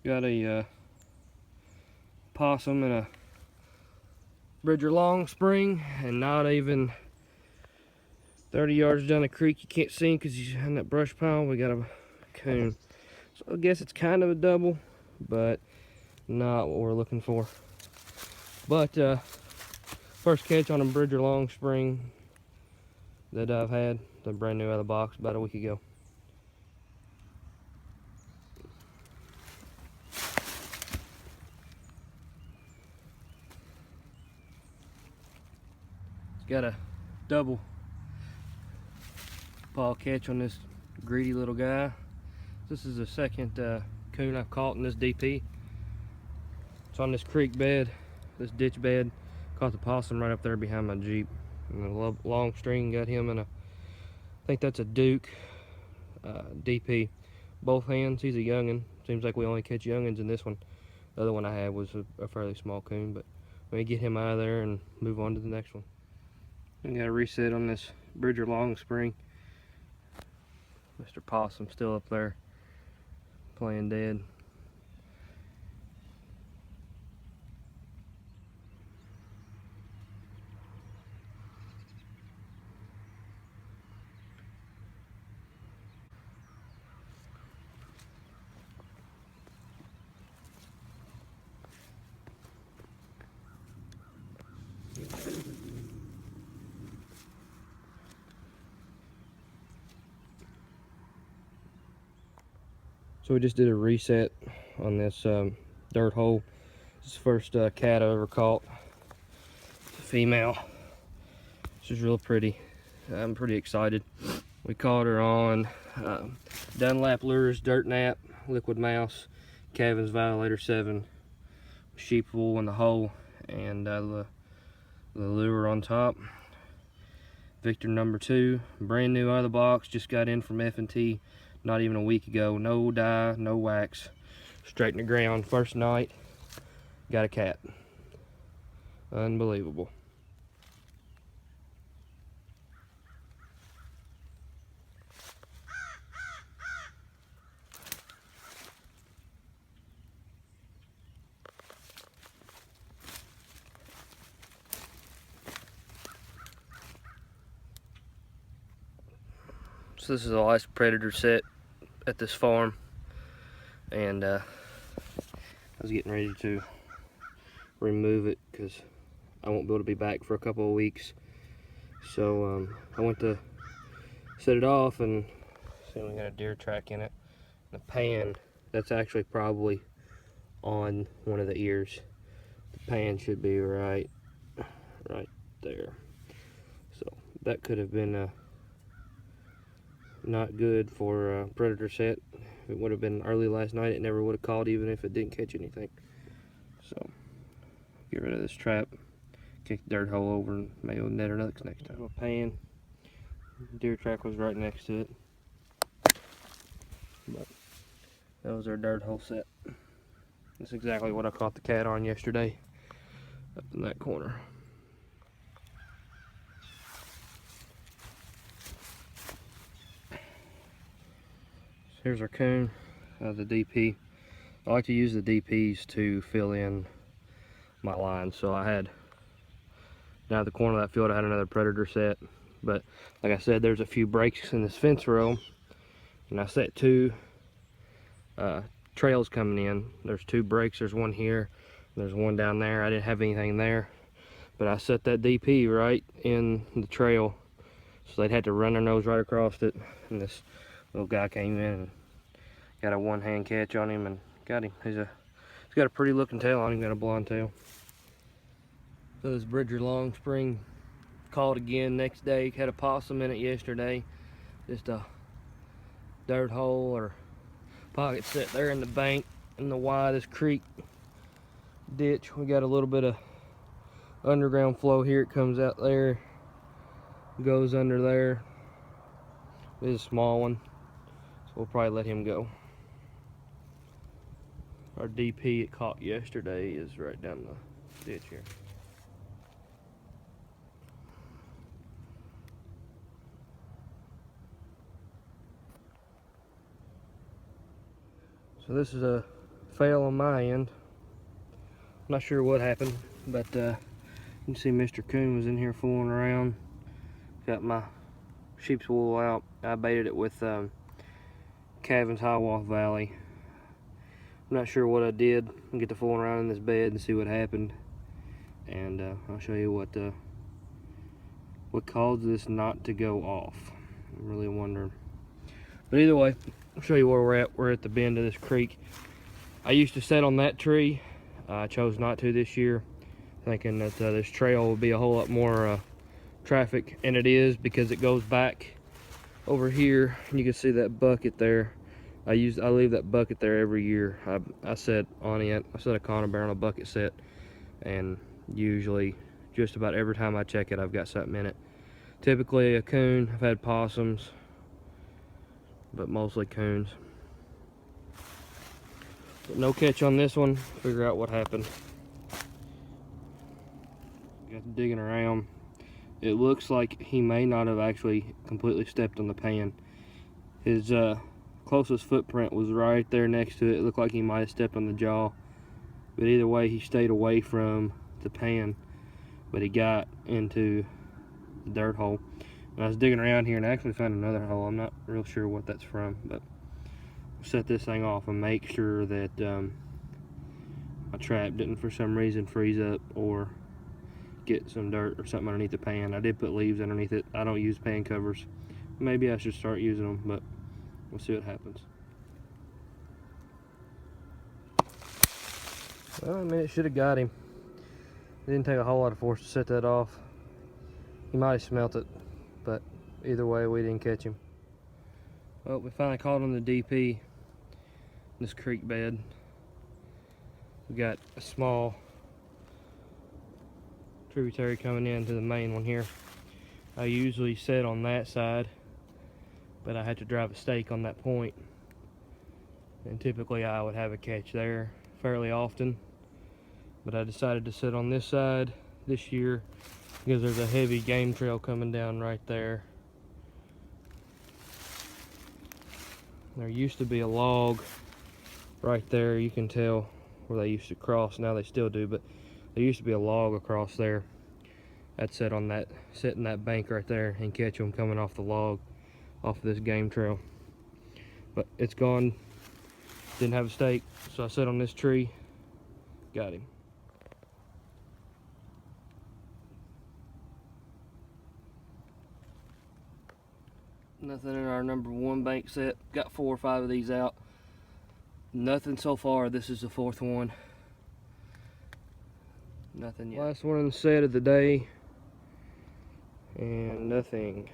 Got a possum in a Bridger Long spring, and not even 30 yards down the creek, you can't see him because he's in that brush pile. We got a coon. So I guess it's kind of a double, but not what we're looking for. But first catch on a Bridger Long spring that I've had. They're brand new out of the box about a week ago. Got a double paw catch on this greedy little guy. This is the second coon I've caught in this DP. It's on this creek bed, this ditch bed. Caught the possum right up there behind my Jeep. And the long string got him in a, I think that's a Duke DP. Both hands, he's a youngin'. Seems like we only catch youngins in this one. The other one I had was a fairly small coon, but we get him out of there and move on to the next one. I got a reset on this Bridger Long spring. Mr. Possum still up there playing dead. So we just did a reset on this dirt hole. This is the first cat I ever caught. It's a female. She's real pretty. I'm pretty excited. We caught her on Dunlap Lures, Dirt Nap, Liquid Mouse, Cavin's Violator 7, sheep wool in the hole, and the lure on top. Victor number 2, brand new out of the box, just got in from F&T not even a week ago. No dye, no wax, straight in the ground. First night, got a cat. Unbelievable. So this is the last predator set at this farm, and I was getting ready to remove it because I won't be able to be back for a couple of weeks. So I went to set it off, and see, we got a deer track in it. The pan, that's actually probably on one of the ears. The pan should be right there. So that could have been not good for a predator set. If it would have been early last night, it never would have caught, even if it didn't catch anything. So get rid of this trap, kick the dirt hole over, and maybe we'll net her next time. A pan, deer track was right next to it, but that was our dirt hole set. That's exactly what I caught the cat on yesterday, up in that corner. Here's our coon, the DP. I like to use the DPs to fill in my lines. So I had, down at the corner of that field, I had another predator set. But like I said, there's a few breaks in this fence row, and I set 2 trails coming in. There's 2 breaks, there's one here, there's one down there. I didn't have anything there, but I set that DP right in the trail, so they'd have to run their nose right across it, and this little guy came in and got a one-hand catch on him and got him. He's got a pretty looking tail on him, got a blonde tail. So this Bridger Long spring caught again next day. Had a possum in it yesterday. Just a dirt hole or pocket set there in the bank in the widest creek ditch. We got a little bit of underground flow here. It comes out there, goes under there. This is a small one, so we'll probably let him go. Our DP it caught yesterday is right down the ditch here. So this is a fail on my end. I'm not sure what happened, but you can see Mr. Coon was in here fooling around. Got my sheep's wool out. I baited it with Calvin's Hiawatha Valley. I'm not sure what I did. I'll get to fooling around in this bed and see what happened, and I'll show you what caused this not to go off. I'm really wondering. But either way, I'll show you where we're at. We're at the bend of this creek. I used to set on that tree. I chose not to this year, thinking that this trail would be a whole lot more traffic, and it is, because it goes back over here. You can see that bucket there. I leave that bucket there every year. I set on it. I set a conibear on a bucket set, and usually just about every time I check it, I've got something in it. Typically a coon. I've had possums, but mostly coons. But no catch on this one. Figure out what happened. Got digging around. It looks like he may not have actually completely stepped on the pan. His closest footprint was right there next to it. It looked like he might have stepped on the jaw, but either way, he stayed away from the pan, but he got into the dirt hole. And I was digging around here and I actually found another hole. I'm not real sure what that's from, but I'll set this thing off and make sure that my trap didn't for some reason freeze up or get some dirt or something underneath the pan. I did put leaves underneath it. I don't use pan covers. Maybe I should start using them, but we'll see what happens. Well, I mean, it should have got him. It didn't take a whole lot of force to set that off. He might have smelt it, but either way, we didn't catch him. Well, we finally caught on the DP in this creek bed. We got a small tributary coming into the main one here. I usually set on that side, but I had to drive a stake on that point, and typically I would have a catch there fairly often, but I decided to sit on this side this year because there's a heavy game trail coming down right there. There used to be a log right there. You can tell where they used to cross. Now they still do, but there used to be a log across there. I'd sit in that bank right there and catch them coming off the log, off of this game trail. But it's gone. Didn't have a stake, so I sat on this tree, got him. Nothing in our number 1 bank set. Got 4 or 5 of these out. Nothing so far. This is the 4th one. Nothing yet. Last one in the set of the day, and nothing.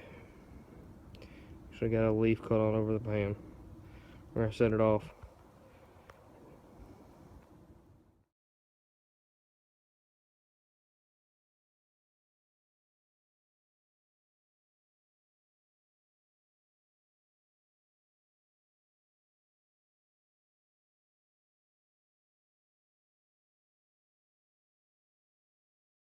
Actually got a leaf cut on over the pan where I set it off.